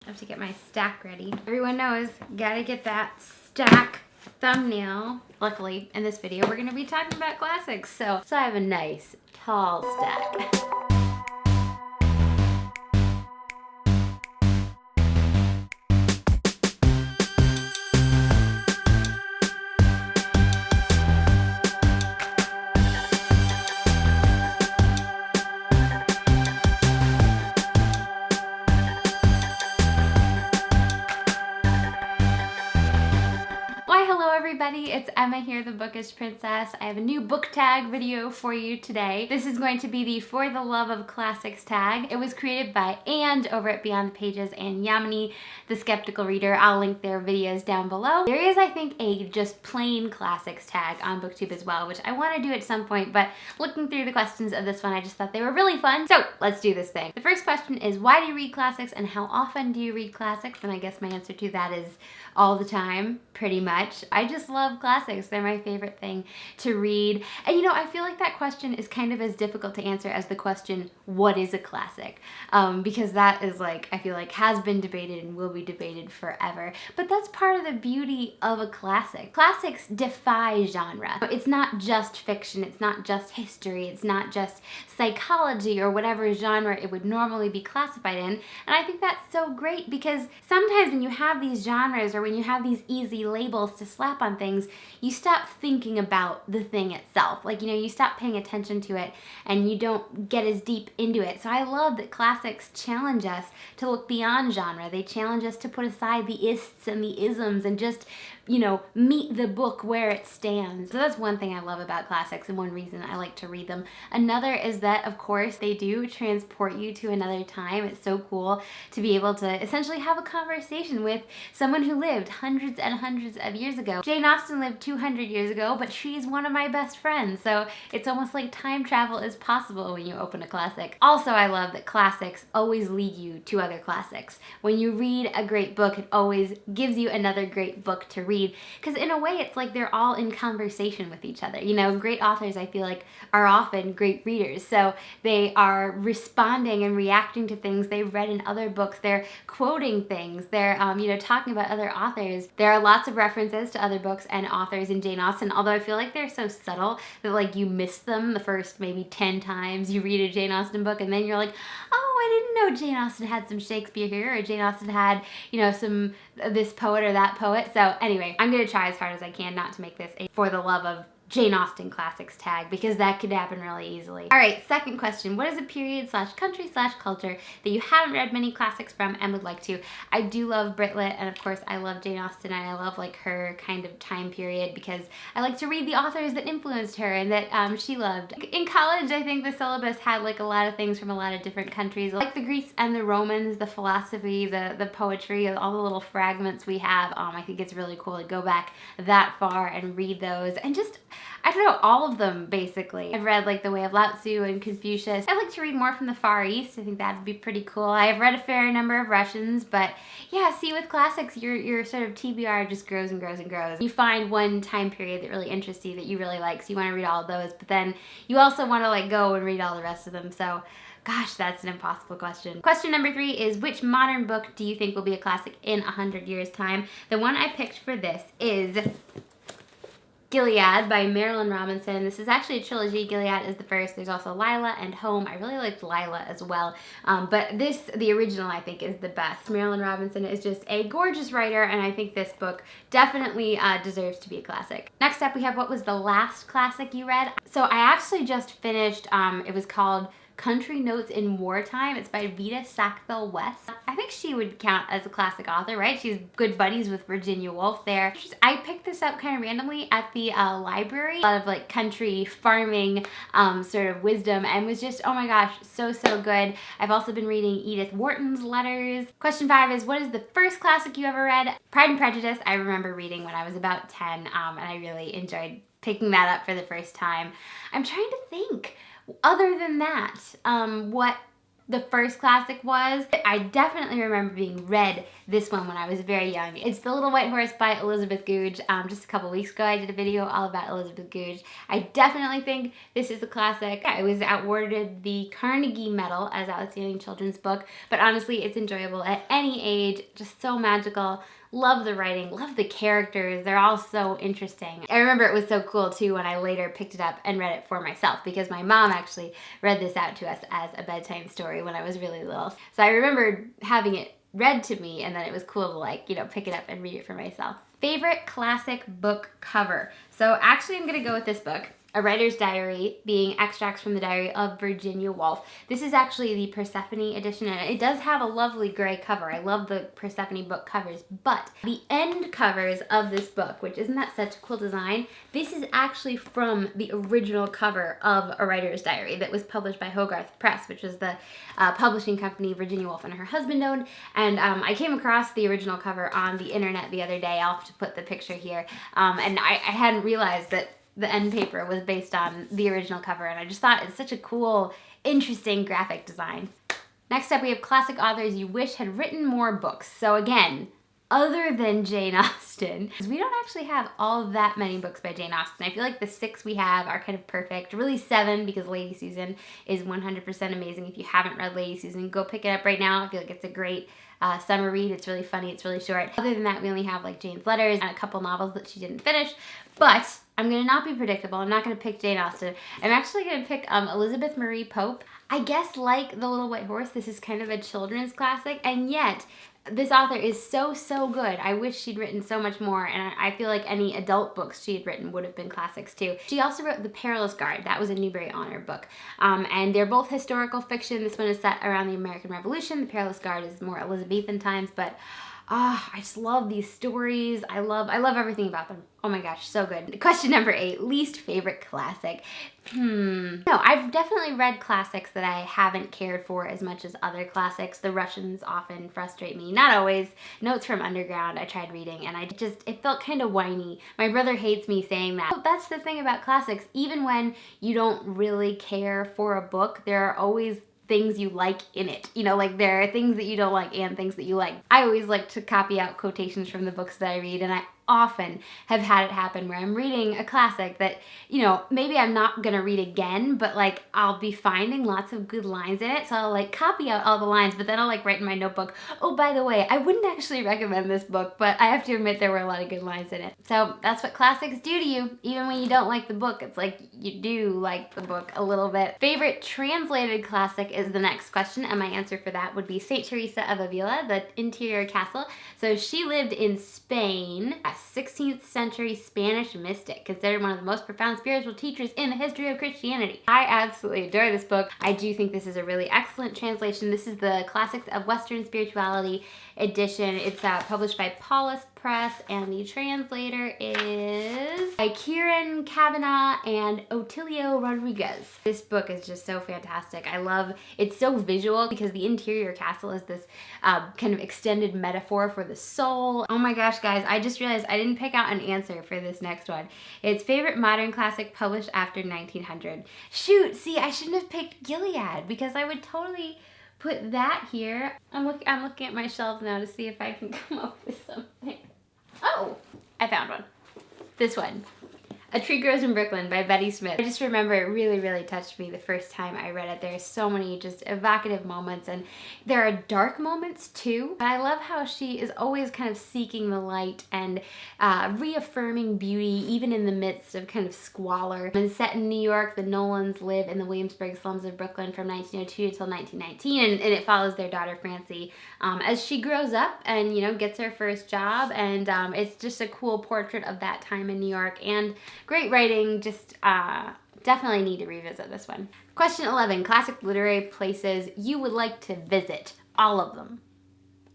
I have to get my stack ready. Everyone knows, gotta get that stack thumbnail. Luckily, in this video, we're gonna be talking about classics. So I have a nice, tall stack. Everybody, it's Emma here, the Bookish Princess. I have a new book tag video for you today. This is going to be the For the Love of Classics tag. It was created by And over at Beyond the Pages and Yamini, the Skeptical Reader. I'll link their videos down below. There is, I think, a just plain classics tag on BookTube as well, which I want to do at some point, but looking through the questions of this one, I just thought they were really fun. So let's do this thing. The first question is, why do you read classics and how often do you read classics? And I guess my answer to that is all the time, pretty much. I just love classics. They're my favorite thing to read. And you know, I feel like that question is kind of as difficult to answer as the question, what is a classic? Because that is like, I feel like has been debated and will be debated forever. But that's part of the beauty of a classic. Classics defy genre. It's not just fiction, it's not just history, it's not just psychology or whatever genre it would normally be classified in. And I think that's so great because sometimes when you have these genres or when you have these easy labels to slap on things, you stop thinking about the thing itself. Like, you know, you stop paying attention to it and you don't get as deep into it. So I love that classics challenge us to look beyond genre. They challenge us to put aside the ists and the isms and just, you know, meet the book where it stands. So that's one thing I love about classics and one reason I like to read them. Another is that, of course, they do transport you to another time. It's so cool to be able to essentially have a conversation with someone who lived hundreds and hundreds of years ago. Jane Austen lived 200 years ago, but she's one of my best friends. So it's almost like time travel is possible when you open a classic. Also, I love that classics always lead you to other classics. When you read a great book, it always gives you another great book to read. Because in a way, it's like they're all in conversation with each other. You know, great authors, I feel like, are often great readers. So they are responding and reacting to things they've read in other books. They're quoting things. They're, you know, talking about other authors. There are lots of references to other books and authors in Jane Austen, although I feel like they're so subtle that, like, you miss them the first maybe 10 times you read a Jane Austen book, and then you're like, oh, I didn't know Jane Austen had some Shakespeare here, or Jane Austen had, you know, some this poet or that poet. So anyway, I'm gonna try as hard as I can not to make this a For the Love of Jane Austen classics tag, because that could happen really easily. All right, second question. What is a period / country / culture that you haven't read many classics from and would like to? I do love Brit Lit, and of course I love Jane Austen, and I love like her kind of time period because I like to read the authors that influenced her and that she loved. In college, I think the syllabus had like a lot of things from a lot of different countries, like the Greeks and the Romans, the philosophy, the poetry, all the little fragments we have. I think it's really cool to go back that far and read those and just, I don't know, all of them basically. I've read like The Way of Lao Tzu and Confucius. I'd like to read more from the Far East. I think that'd be pretty cool. I've read a fair number of Russians, but yeah, see, with classics, your sort of TBR just grows and grows and grows. You find one time period that really interests you, that you really like, so you want to read all of those, but then you also want to like go and read all the rest of them. So gosh, that's an impossible question. Question number 3 is, which modern book do you think will be a classic in 100 years' time? The one I picked for this is Gilead by Marilynne Robinson. This is actually a trilogy. Gilead is the first. There's also Lila and Home. I really liked Lila as well. But this, the original, I think is the best. Marilynne Robinson is just a gorgeous writer, and I think this book definitely deserves to be a classic. Next up, we have, what was the last classic you read? So I actually just finished, it was called Country Notes in Wartime. It's by Vita Sackville-West. I think she would count as a classic author, right? She's good buddies with Virginia Woolf there. I picked this up kind of randomly at the library. A lot of like country farming sort of wisdom, and was just, oh my gosh, so good. I've also been reading Edith Wharton's letters. Question 5 is, what is the first classic you ever read? Pride and Prejudice, I remember reading when I was about 10, and I really enjoyed picking that up for the first time. I'm trying to think. Other than that, what the first classic was. I definitely remember being read this one when I was very young. It's The Little White Horse by Elizabeth Goudge. Just a couple weeks ago I did a video all about Elizabeth Goudge. I definitely think this is a classic. It was awarded the Carnegie Medal as Outstanding Children's Book, but honestly it's enjoyable at any age, just so magical. Love the writing, love the characters, they're all so interesting. I remember it was so cool too when I later picked it up and read it for myself, because my mom actually read this out to us as a bedtime story when I was really little. So I remember having it read to me, and then it was cool to, like, you know, pick it up and read it for myself. Favorite classic book cover. So actually I'm gonna go with this book, A Writer's Diary, being extracts from the diary of Virginia Woolf. This is actually the Persephone edition, and it does have a lovely gray cover. I love the Persephone book covers, but the end covers of this book, which isn't that such a cool design, this is actually from the original cover of A Writer's Diary that was published by Hogarth Press, which was the publishing company Virginia Woolf and her husband owned. And I came across the original cover on the internet the other day. I'll have to put the picture here. And I hadn't realized that the end paper was based on the original cover, and I just thought it's such a cool, interesting graphic design. Next up, we have classic authors you wish had written more books. So again, other than Jane Austen, we don't actually have all that many books by Jane Austen. I feel like the 6 we have are kind of perfect. Really 7, because Lady Susan is 100% amazing. If you haven't read Lady Susan, go pick it up right now. I feel like it's a great summer read. It's really funny, it's really short. Other than that, we only have like Jane's letters and a couple novels that she didn't finish. But I'm gonna not be predictable. I'm not gonna pick Jane Austen. I'm actually gonna pick Elizabeth Marie Pope. I guess, like The Little White Horse, this is kind of a children's classic, and yet this author is so, so good. I wish she'd written so much more, and I feel like any adult books she had written would have been classics too. She also wrote The Perilous Guard. That was a Newbery Honor book. And they're both historical fiction. This one is set around the American Revolution. The Perilous Guard is more Elizabethan times, but I just love these stories. I love everything about them. Oh my gosh, so good. Question number 8, least favorite classic. No, I've definitely read classics that I haven't cared for as much as other classics. The Russians often frustrate me. Not always. Notes from Underground I tried reading, and it felt kind of whiny. My brother hates me saying that. But that's the thing about classics. Even when you don't really care for a book, there are always things you like in it. You know, like there are things that you don't like and things that you like. I always like to copy out quotations from the books that I read, and I often have had it happen where I'm reading a classic that, you know, maybe I'm not gonna read again, but like I'll be finding lots of good lines in it, so I'll like copy out all the lines, but then I'll like write in my notebook, oh, by the way, I wouldn't actually recommend this book, but I have to admit there were a lot of good lines in it. So that's what classics do to you. Even when you don't like the book, it's like you do like the book a little bit. Favorite translated classic is the next question, and my answer for that would be Saint Teresa of Avila, The Interior Castle. So she lived in Spain, a 16th century Spanish mystic, considered one of the most profound spiritual teachers in the history of Christianity. I absolutely adore this book. I do think this is a really excellent translation. This is the Classics of Western Spirituality edition. It's published by Paulus Press, and the translator is by Kieran Kavanagh and Otilio Rodriguez. This book is just so fantastic. I love, it's so visual because the interior castle is this kind of extended metaphor for the soul. Oh my gosh, guys, I just realized I didn't pick out an answer for this next one. It's favorite modern classic published after 1900. Shoot, see, I shouldn't have picked Gilead because I would totally put that here. I'm looking at my shelves now to see if I can come up with something. Oh, I found one. This one. A Tree Grows in Brooklyn by Betty Smith. I just remember it really, really touched me the first time I read it. There's so many just evocative moments, and there are dark moments too. But I love how she is always kind of seeking the light and reaffirming beauty even in the midst of kind of squalor. And set in New York, the Nolans live in the Williamsburg slums of Brooklyn from 1902 until 1919, and it follows their daughter Francie as she grows up and, you know, gets her first job, and it's just a cool portrait of that time in New York, and great writing. Just definitely need to revisit this one. Question 11, classic literary places you would like to visit. All of them.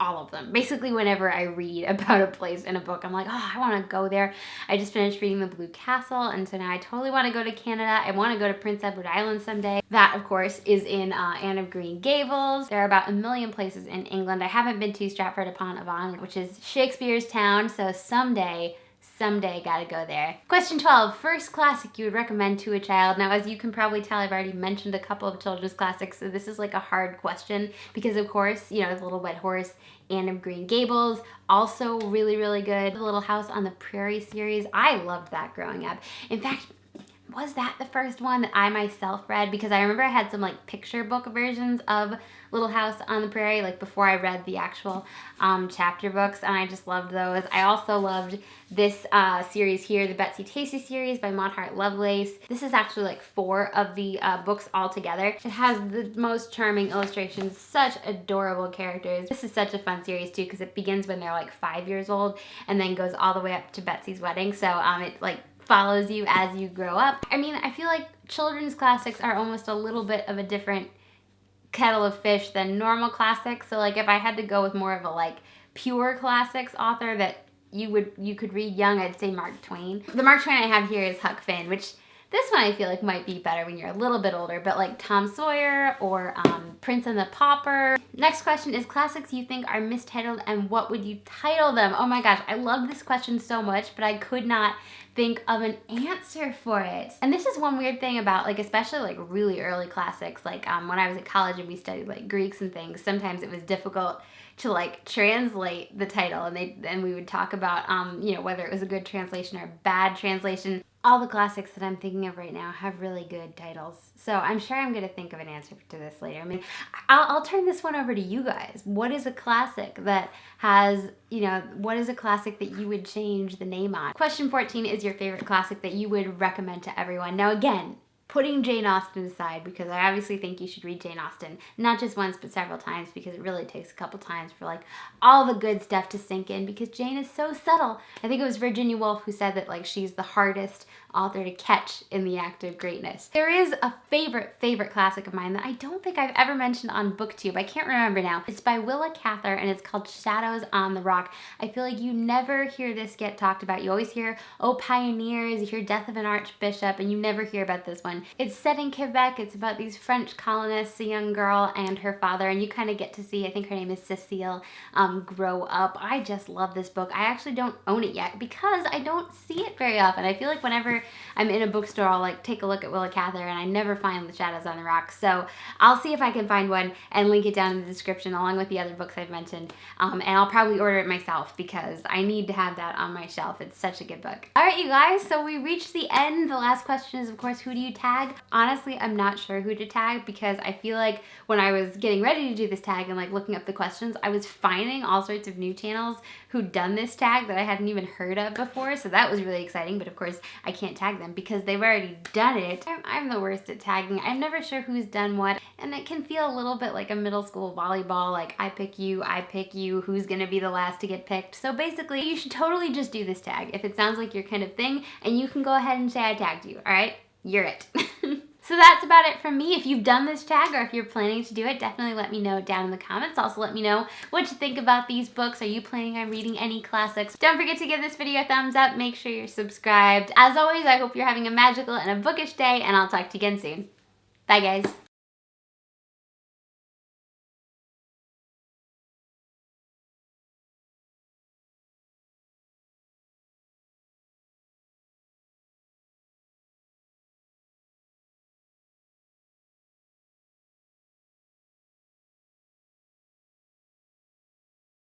All of them. Basically, whenever I read about a place in a book, I'm like, oh, I want to go there. I just finished reading The Blue Castle, and so now I totally want to go to Canada. I want to go to Prince Edward Island someday. That, of course, is in Anne of Green Gables. There are about 1 million places in England. I haven't been to Stratford upon Avon, which is Shakespeare's town, so someday Someday, gotta go there. Question 12, first classic you would recommend to a child. Now, as you can probably tell, I've already mentioned a couple of children's classics, so this is like a hard question because, of course, you know, The Little Red Horse, Anne of Green Gables, also really, really good. The Little House on the Prairie series, I loved that growing up. In fact, was that the first one that I myself read? Because I remember I had some like picture book versions of Little House on the Prairie, like before I read the actual chapter books, and I just loved those. I also loved this series here, the Betsy Tacy series by Maud Hart Lovelace. This is actually like 4 of the books all together. It has the most charming illustrations, such adorable characters. This is such a fun series too because it begins when they're like 5 years old and then goes all the way up to Betsy's wedding. So it like follows you as you grow up. I mean, I feel like children's classics are almost a little bit of a different kettle of fish than normal classics. So like if I had to go with more of a like pure classics author that you could read young, I'd say Mark Twain. The Mark Twain I have here is Huck Finn, which this one I feel like might be better when you're a little bit older, but like Tom Sawyer or Prince and the Pauper. Next question is classics you think are mistitled and what would you title them? Oh my gosh, I love this question so much, but I could not think of an answer for it. And this is one weird thing about like, especially like really early classics, like when I was at college and we studied like Greeks and things, sometimes it was difficult to like translate the title, and we would talk about you know, whether it was a good translation or a bad translation. All the classics that I'm thinking of right now have really good titles. So I'm sure I'm gonna think of an answer to this later. I mean, I'll turn this one over to you guys. What is a classic that has, you know, what is a classic that you would change the name on? Question 14 is your favorite classic that you would recommend to everyone. Now again, putting Jane Austen aside, because I obviously think you should read Jane Austen, not just once, but several times, because it really takes a couple times for like all the good stuff to sink in, because Jane is so subtle. I think it was Virginia Woolf who said that like she's the hardest author to catch in the act of greatness. There is a favorite classic of mine that I don't think I've ever mentioned on BookTube. I can't remember now. It's by Willa Cather and it's called Shadows on the Rock. I feel like you never hear this get talked about. You always hear, oh, pioneers, you hear Death of an Archbishop, and you never hear about this one. It's set in Quebec. It's about these French colonists, a young girl and her father, and you kind of get to see, I think her name is Cecile, grow up. I just love this book. I actually don't own it yet because I don't see it very often. I feel like whenever I'm in a bookstore, I'll like take a look at Willa Cather and I never find the Shadows on the Rock. So I'll see if I can find one and link it down in the description along with the other books I've mentioned. And I'll probably order it myself because I need to have that on my shelf. It's such a good book. All right, you guys, so we reached the end. The last question is, of course, who do you tag? Honestly, I'm not sure who to tag because I feel like when I was getting ready to do this tag and like looking up the questions, I was finding all sorts of new channels who'd done this tag that I hadn't even heard of before. So that was really exciting, but of course I can't tag them because they've already done it. I'm the worst at tagging. I'm never sure who's done what, and it can feel a little bit like a middle school volleyball, like I pick you, who's gonna be the last to get picked. So basically, you should totally just do this tag if it sounds like your kind of thing, and you can go ahead and say I tagged you, all right? You're it. So that's about it from me. If you've done this tag or if you're planning to do it, definitely let me know down in the comments. Also let me know what you think about these books. Are you planning on reading any classics? Don't forget to give this video a thumbs up. Make sure you're subscribed. As always, I hope you're having a magical and a bookish day, and I'll talk to you again soon. Bye guys.